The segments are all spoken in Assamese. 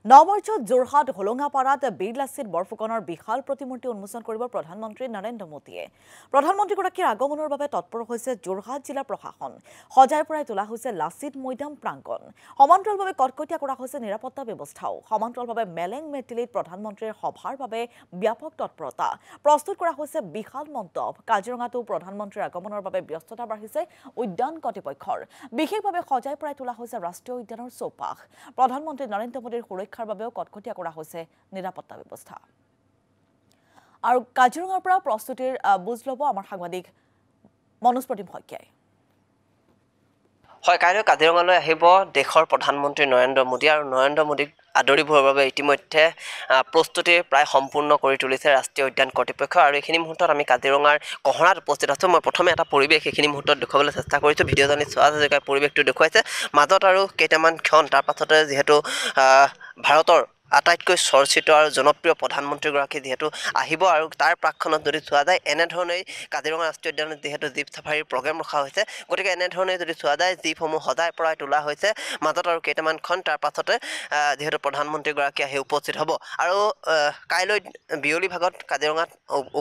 নৱমৰ্চত যোৰহাট হোলঙাপাৰাত বীৰ লাচিত বৰফুকনৰ বিশাল প্ৰতিমূৰ্তি উন্মোচন কৰিব প্ৰধানমন্ত্ৰী নৰেন্দ্ৰ মোদীয়ে। প্ৰধানমন্ত্ৰীগৰাকীৰ আগমনৰ বাবে তৎপৰ হৈছে যোৰহাট জিলা প্ৰশাসন। সজাই পৰাই তোলা হৈছে লাচিত মৈদাম প্ৰাংগণ। সমান্তৰালভাৱে কটকটীয়া কৰা হৈছে নিৰাপত্তা ব্যৱস্থাও। সমান্তৰালভাৱে মেলেং মেটিলিত প্ৰধানমন্ত্ৰীৰ সভাৰ বাবে ব্যাপক তৎপৰতা। প্ৰস্তুত কৰা হৈছে বিশাল মণ্ডপ। কাজিৰঙাতো প্ৰধানমন্ত্ৰীৰ আগমনৰ বাবে ব্যস্ততা বাঢ়িছে উদ্যান কৰ্তৃপক্ষৰ। বিশেষভাৱে সজাই পৰাই তোলা হৈছে ৰাষ্ট্ৰীয় উদ্যানৰ চৌপাশ। প্ৰধানমন্ত্ৰী নৰেন্দ্ৰ মোদীৰ সুৰক্ষাৰ বাবেও কটকটীয়া কৰা হৈছে নিৰাপত্তা ব্যৱস্থা। আৰু কাজিৰঙাৰ পৰা প্ৰস্তুতিৰ বুজ ল'ব আমাৰ সাংবাদিক মনোজ প্ৰতিম শইকীয়াই। হয়, কাইলৈ কাজিৰঙালৈ আহিব দেশৰ প্ৰধানমন্ত্ৰী নৰেন্দ্ৰ মোদী আৰু নৰেন্দ্ৰ মোদীক আদৰিবৰ বাবে ইতিমধ্যে প্ৰস্তুতি প্ৰায় সম্পূৰ্ণ কৰি তুলিছে ৰাষ্ট্ৰীয় উদ্যান কৰ্তৃপক্ষ। আৰু এইখিনি মুহূৰ্তত আমি কাজিৰঙাৰ কহৰাত উপস্থিত আছোঁ। মই প্ৰথমে এটা পৰিৱেশ এইখিনি মুহূৰ্তত দেখুৱাবলৈ চেষ্টা কৰিছোঁ। ভিডিঅ' জাৰ্নেলিষ্ট চোৱা হাজৰিকাই পৰিৱেশটো দেখুৱাইছে। মাজত আৰু কেইটামান ক্ষণ তাৰ পাছতে যিহেতু ভাৰতৰ আটাইতকৈ চৰ্চিত আৰু জনপ্ৰিয় প্ৰধানমন্ত্ৰীগৰাকী যিহেতু আহিব আৰু তাৰ প্ৰাকখনত যদি চোৱা যায় এনেধৰণেই কাজিৰঙা ৰাষ্ট্ৰীয় উদ্যানত যিহেতু জীপ চাফাৰীৰ প্ৰগ্ৰেম ৰখা হৈছে, গতিকে এনেধৰণে যদি চোৱা যায় জীপসমূহ সজাই পৰাই তোলা হৈছে। মাজত আৰু কেইটামান ক্ষণ তাৰ পাছতে যিহেতু প্ৰধানমন্ত্ৰীগৰাকী আহি উপস্থিত হ'ব। আৰু কাইলৈ বিয়লি ভাগত কাজিৰঙাত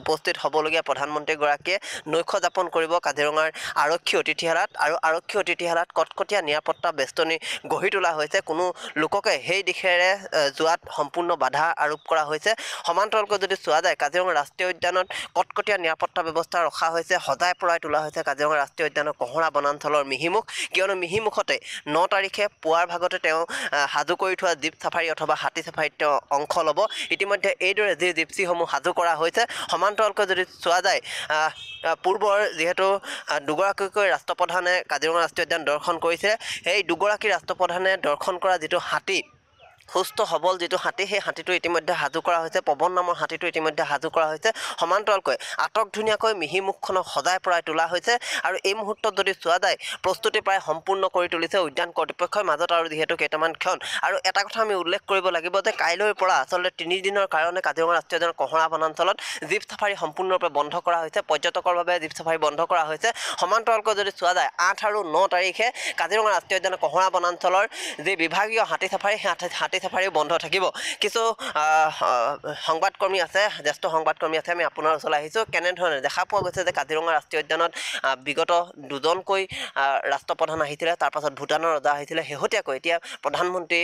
উপস্থিত হ'বলগীয়া প্ৰধানমন্ত্ৰীগৰাকীয়ে নৈশ যাপন কৰিব কাজিৰঙাৰ আৰক্ষী অতিথিশালাত। আৰু আৰক্ষী অতিথিশালাত কটকটীয়া নিৰাপত্তা বেষ্টনী গঢ়ি তোলা হৈছে। কোনো লোককে সেই দিশেৰে যোৱাত সম্পূৰ্ণ বাধা আৰোপ কৰা হৈছে। সমান্তৰালকৈ যদি চোৱা যায় কাজিৰঙা ৰাষ্ট্ৰীয় উদ্যানত কটকটীয়া নিৰাপত্তা ব্যৱস্থা ৰখা হৈছে। সজাই পৰাই তোলা হৈছে কাজিৰঙা ৰাষ্ট্ৰীয় উদ্যানৰ কহৰা বনাঞ্চলৰ মিহিমুখ, কিয়নো মিহিমুখতে 9 তাৰিখে পুৱাৰ ভাগতে তেওঁ সাজু কৰি থোৱা জীপ চাফাৰী অথবা হাতী চাফাৰীত তেওঁ অংশ ল'ব। ইতিমধ্যে এইদৰে যি জিপচিসমূহ সাজু কৰা হৈছে। সমান্তৰালকৈ যদি চোৱা যায় পূৰ্বৰ যিহেতু দুগৰাকীকৈ ৰাষ্ট্ৰপ্ৰধানে কাজিৰঙা ৰাষ্ট্ৰীয় উদ্যান দৰ্শন কৰিছে, সেই দুগৰাকী ৰাষ্ট্ৰপ্ৰধানে দৰ্শন কৰা যিটো হাতী, সুস্থ সবল যিটো হাতী, সেই হাতীটো ইতিমধ্যে সাজু কৰা হৈছে। পৱন নামৰ হাতীটো ইতিমধ্যে সাজু কৰা হৈছে। সমান্তৰালকৈ আটক ধুনীয়াকৈ মিহিমুখখনক সজাই পৰাই তোলা হৈছে। আৰু এই মুহূৰ্তত যদি চোৱা যায় প্ৰস্তুতি প্ৰায় সম্পূৰ্ণ কৰি তুলিছে উদ্যান কৰ্তৃপক্ষই। মাজত আৰু যিহেতু কেইটামান ক্ষণ। আৰু এটা কথা আমি উল্লেখ কৰিব লাগিব যে কাইলৈৰ পৰা আচলতে 3 দিনৰ কাৰণে কাজিৰঙা ৰাষ্ট্ৰীয় উদ্যানৰ কহৰা বনাঞ্চলত জীপ চাফাৰী সম্পূৰ্ণৰূপে বন্ধ কৰা হৈছে। পৰ্যটকৰ বাবে জীপ চাফাৰী বন্ধ কৰা হৈছে। সমান্তৰালকৈ যদি চোৱা যায় 8 আৰু 9 তাৰিখে কাজিৰঙা ৰাষ্ট্ৰীয় উদ্যানৰ কহৰা বনাঞ্চলৰ যি বিভাগীয় হাতী চাফাৰী, সেই হাতী চাফাৰীও বন্ধ থাকিব। কিছু সংবাদকৰ্মী আছে, জ্যেষ্ঠ সংবাদকৰ্মী আছে, আমি আপোনাৰ ওচৰলৈ আহিছোঁ। কেনেধৰণে দেখা পোৱা গৈছে যে কাজিৰঙা ৰাষ্ট্ৰীয় উদ্যানত বিগত 2জনকৈ ৰাষ্ট্ৰপ্ৰধান আহিছিলে, তাৰ পাছত ভূটানৰ ৰজা আহিছিলে। শেহতীয়াকৈ এতিয়া প্ৰধানমন্ত্ৰী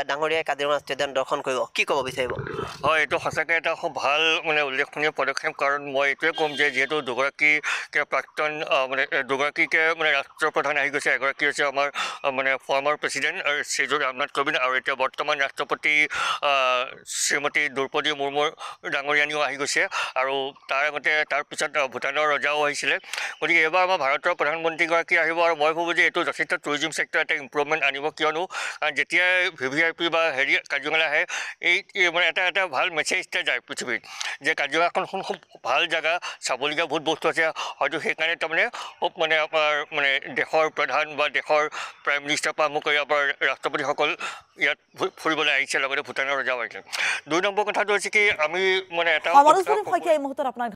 ডাঙৰীয়াই কাজিৰঙা ৰাষ্ট্ৰীয় উদ্যান দৰ্শন কৰিব। কি ক'ব বিচাৰিব? হয়, এইটো সঁচাকৈ এটা খুব ভাল উল্লেখনীয় পদক্ষেপ। কাৰণ মই এইটোৱে ক'ম যে যিহেতু দুগৰাকীকে প্ৰাক্তন দুগৰাকীকে ৰাষ্ট্ৰপ্ৰধান আহি গৈছে। এগৰাকী হৈছে আমাৰ ফৰ্মাৰ প্ৰেছিডেণ্ট শ্ৰীযুত ৰামনাথ কোবিন্দ, আৰু এতিয়া বৰ্তমান ৰাষ্ট্ৰপতি শ্ৰীমতী দ্ৰৌপদী মুৰ্মু ডাঙৰীয়ানীও আহি গৈছে। আৰু তাৰ আগতে তাৰপিছত ভূটানৰ ৰজাও আহিছিলে। গতিকে এইবাৰ আমাৰ ভাৰতৰ প্ৰধানমন্ত্ৰীগৰাকী আহিব। আৰু মই ভাবোঁ যে এইটো যথেষ্ট টুৰিজিম ছেক্টৰ এটা ইম্প্ৰুভমেণ্ট আনিব। কিয়নো যেতিয়াই VVIP বা কাজিৰঙালৈ আহে, এই এটা ভাল মেছেজ এটা যায় পৃথিৱীত যে কাজিৰঙাখন খুব ভাল জেগা, চাবলগীয়া বহুত বস্তু আছে। হয়তো সেইকাৰণে তাৰমানে আমাৰ দেশৰ প্ৰধান বা দেশৰ প্ৰাইম মিনিষ্টাৰৰ পৰা আৰম্ভ কৰি আমাৰ ৰাষ্ট্ৰপতিসকল ইয়াত ফুৰিবলৈ আহিছে, লগতে ভূটানৰ ৰজাও আহিছে। 2 নম্বৰ কথাটো হৈছে কি আমি এটা মনোজ প্ৰতিম শইকীয়া এই মুহূৰ্তত আপোনাক